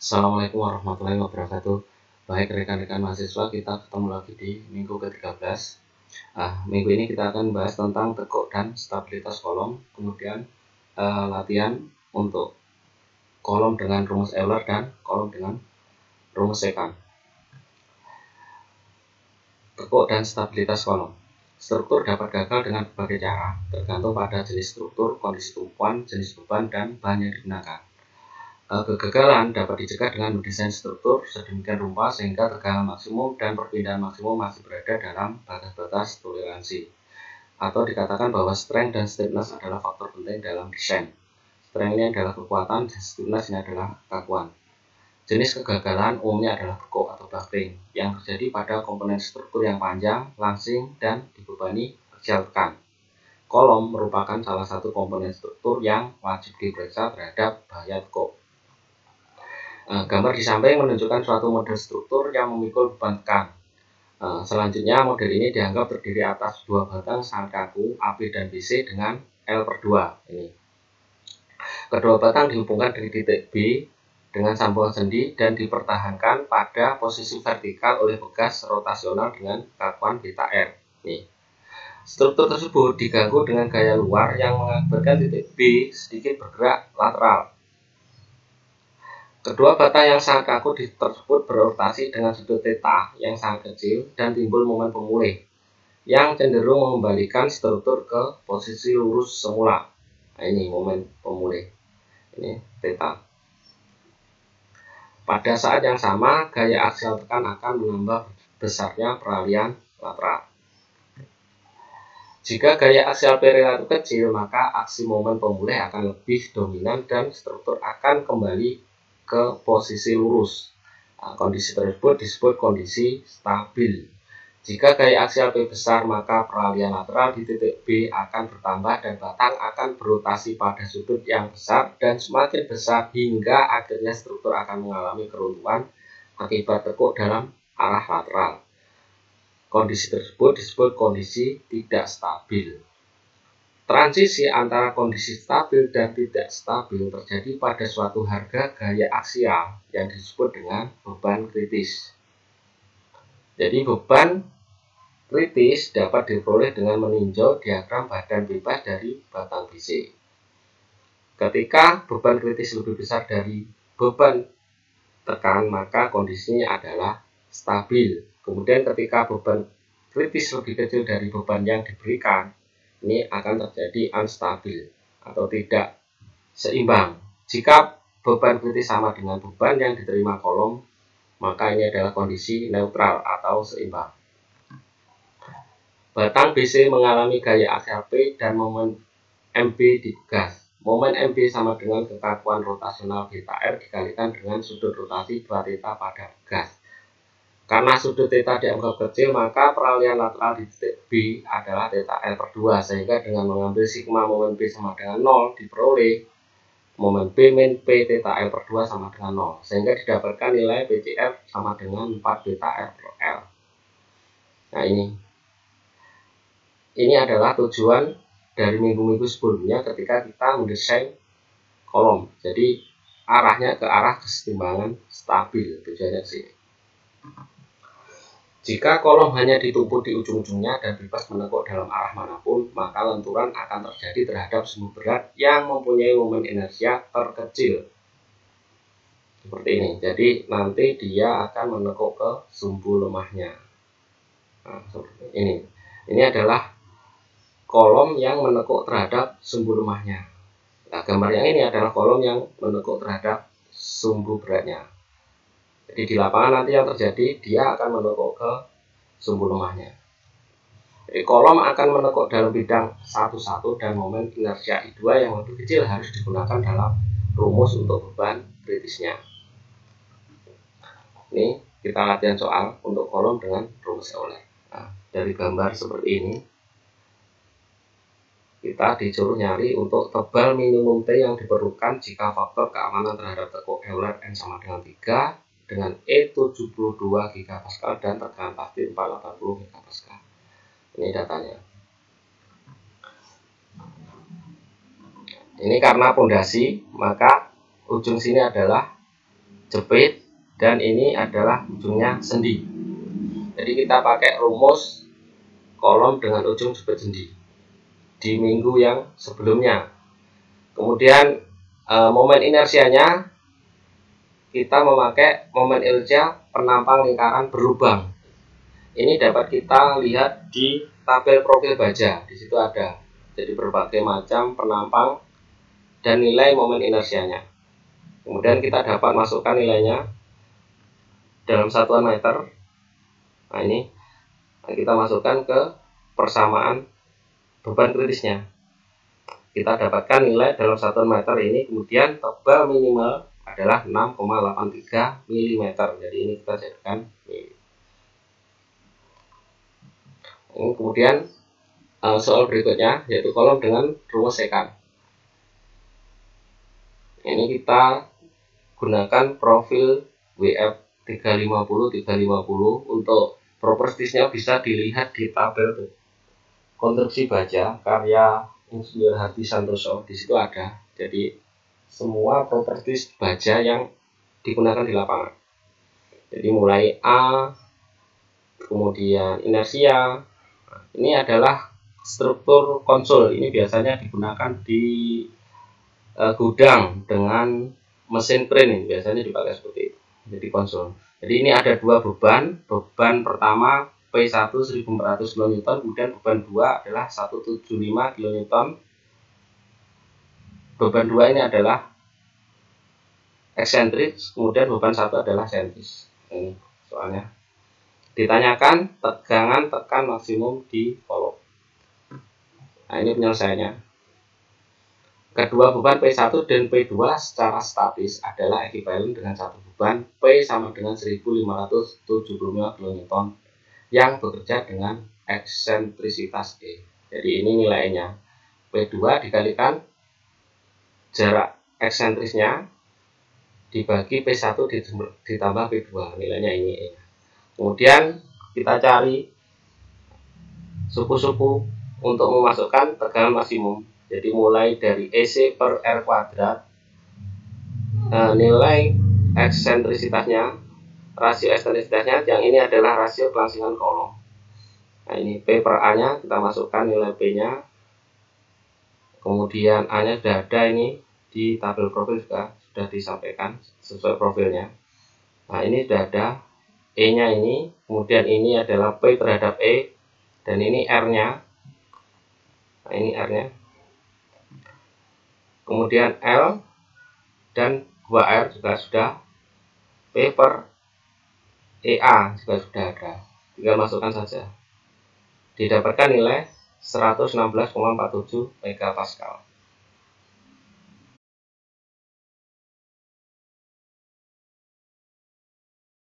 Assalamualaikum warahmatullahi wabarakatuh. Baik rekan-rekan mahasiswa, kita ketemu lagi di minggu ke-13. Minggu ini kita akan bahas tentang tekuk dan stabilitas kolom, kemudian latihan untuk kolom dengan rumus Euler dan kolom dengan rumus sekant. Tekuk dan stabilitas kolom. Struktur dapat gagal dengan berbagai cara, tergantung pada jenis struktur, kondisi tumpuan, jenis beban, dan bahan yang digunakan. Kegagalan dapat dicegah dengan mendesain struktur sedemikian rupa sehingga tegangan maksimum dan perpindahan maksimum masih berada dalam batas-batas toleransi. Atau dikatakan bahwa strength dan stiffness adalah faktor penting dalam desain. Strength ini adalah kekuatan dan stiffness ini adalah kekakuan. Jenis kegagalan umumnya adalah tekuk atau buckling yang terjadi pada komponen struktur yang panjang, langsing, dan dibebani aksial tekan. Kolom merupakan salah satu komponen struktur yang wajib diperiksa terhadap bahaya tekuk. Gambar di samping menunjukkan suatu model struktur yang memikul beban tekan. Selanjutnya model ini dianggap terdiri atas dua batang sangat kaku AB dan BC dengan L/2. Ini. Kedua batang dihubungkan dari titik B dengan sambungan sendi dan dipertahankan pada posisi vertikal oleh bekas rotasional dengan kekakuan beta R. Ini. Struktur tersebut diganggu dengan gaya luar yang mengakibatkan titik B sedikit bergerak lateral. Kedua batang yang sangat kaku tersebut berotasi dengan sudut theta yang sangat kecil dan timbul momen pemulih yang cenderung mengembalikan struktur ke posisi lurus semula. Ini momen pemulih. Ini theta. Pada saat yang sama, gaya aksial tekan akan menambah besarnya peralihan lateral. Jika gaya aksial P relatif kecil, maka aksi momen pemulih akan lebih dominan dan struktur akan kembali ke posisi lurus. Kondisi tersebut disebut kondisi stabil. Jika gaya aksial P besar, maka peralihan lateral di titik B akan bertambah dan batang akan berotasi pada sudut yang besar dan semakin besar hingga akhirnya struktur akan mengalami keruntuhan akibat tekuk dalam arah lateral. Kondisi tersebut disebut kondisi tidak stabil. Transisi antara kondisi stabil dan tidak stabil terjadi pada suatu harga gaya aksial yang disebut dengan beban kritis. Jadi beban kritis dapat diperoleh dengan meninjau diagram badan bebas dari batang BC. Ketika beban kritis lebih besar dari beban tekan, maka kondisinya adalah stabil. Kemudian ketika beban kritis lebih kecil dari beban yang diberikan, ini akan terjadi unstabil atau tidak seimbang. Jika beban kritis sama dengan beban yang diterima kolom, maka ini adalah kondisi neutral atau seimbang. Batang BC mengalami gaya aksial P dan momen MB di gas. Momen MB sama dengan kekakuan rotasional beta R dikalikan dengan sudut rotasi 2 theta pada gas. Karena sudut theta dianggap kecil, maka peralihan lateral di titik B adalah theta L/2, sehingga dengan mengambil sigma momen B sama dengan 0 diperoleh momen B min P theta L/2 sama dengan 0, sehingga didapatkan nilai PCF sama dengan 4 beta R/L. Nah ini adalah tujuan dari minggu-minggu sebelumnya ketika kita mendesain kolom. Jadi arahnya ke arah kesetimbangan stabil, tujuannya sih. Jika kolom hanya ditumpuk di ujung-ujungnya dan bebas menekuk dalam arah manapun, maka lenturan akan terjadi terhadap sumbu berat yang mempunyai momen inersia terkecil. Seperti ini. Jadi nanti dia akan menekuk ke sumbu lemahnya. Nah, seperti ini. Ini adalah kolom yang menekuk terhadap sumbu lemahnya. Nah, gambar yang ini adalah kolom yang menekuk terhadap sumbu beratnya. Jadi di lapangan nanti yang terjadi, dia akan menekuk ke sumbu lemahnya. Jadi kolom akan menekuk dalam bidang 1-1 dan momen inersia I2 yang lebih kecil harus digunakan dalam rumus untuk beban kritisnya. Ini kita latihan soal untuk kolom dengan rumus Euler. Nah, dari gambar seperti ini, kita disuruh nyari untuk tebal minimum T yang diperlukan jika faktor keamanan terhadap tekuk Euler N sama dengan 3 dengan E72 GPa dan tekanan pasti 480 GPa. Ini datanya. Ini karena pondasi, maka ujung sini adalah jepit, dan ini adalah ujungnya sendi. Jadi kita pakai rumus kolom dengan ujung jepit sendi di minggu yang sebelumnya. Kemudian momen inersianya kita memakai momen inersia penampang lingkaran berlubang. Ini dapat kita lihat di tabel profil baja. Di situ ada jadi berbagai macam penampang dan nilai momen inersianya. Kemudian kita dapat masukkan nilainya dalam satuan meter. Nah, ini kita masukkan ke persamaan beban kritisnya. Kita dapatkan nilai dalam satuan meter ini, kemudian tebal minimal adalah 6,83 mm. Jadi ini kita jadikan ini. Kemudian soal berikutnya yaitu kolom dengan rumus sekant. Ini kita gunakan profil WF 350 untuk propertiesnya bisa dilihat di tabel konstruksi baja karya Insinyur Hadi Santoso. Di situ ada. Jadi semua properties baja yang digunakan di lapangan. Jadi mulai A, kemudian inersia. Ini adalah struktur konsol. Ini biasanya digunakan di gudang dengan mesin crane. Biasanya dipakai seperti itu. Jadi konsol. Jadi ini ada dua beban. Beban pertama P1 1400 kN, kemudian beban 2 adalah 175 kN. Beban 2 ini adalah eksentris, kemudian beban 1 adalah sentris. Ini soalnya. Ditanyakan tegangan tekan maksimum di kolom. Nah, ini penyelesaiannya. Kedua beban P1 dan P2 secara statis adalah ekuivalen dengan satu beban P sama dengan 1575 kN yang bekerja dengan eksentrisitas E. Jadi ini nilainya. P2 dikalikan jarak eksentrisnya dibagi P1 ditambah P2. Nilainya ini E. Kemudian kita cari suku-suku untuk memasukkan tegangan maksimum. Jadi mulai dari EC per R kuadrat, nilai eksentrisitasnya, rasio eksentrisitasnya, yang ini adalah rasio kelangsingan kolom. Nah ini P per A nya kita masukkan nilai P nya, kemudian A nya sudah ada, ini di tabel profil juga sudah disampaikan sesuai profilnya. Nah ini sudah ada E nya ini, kemudian ini adalah P terhadap E, dan ini R nya. Nah ini R nya, kemudian L dan 2R juga sudah, P per EA juga sudah ada, tinggal masukkan saja. Didapatkan nilai 116,47 MPa.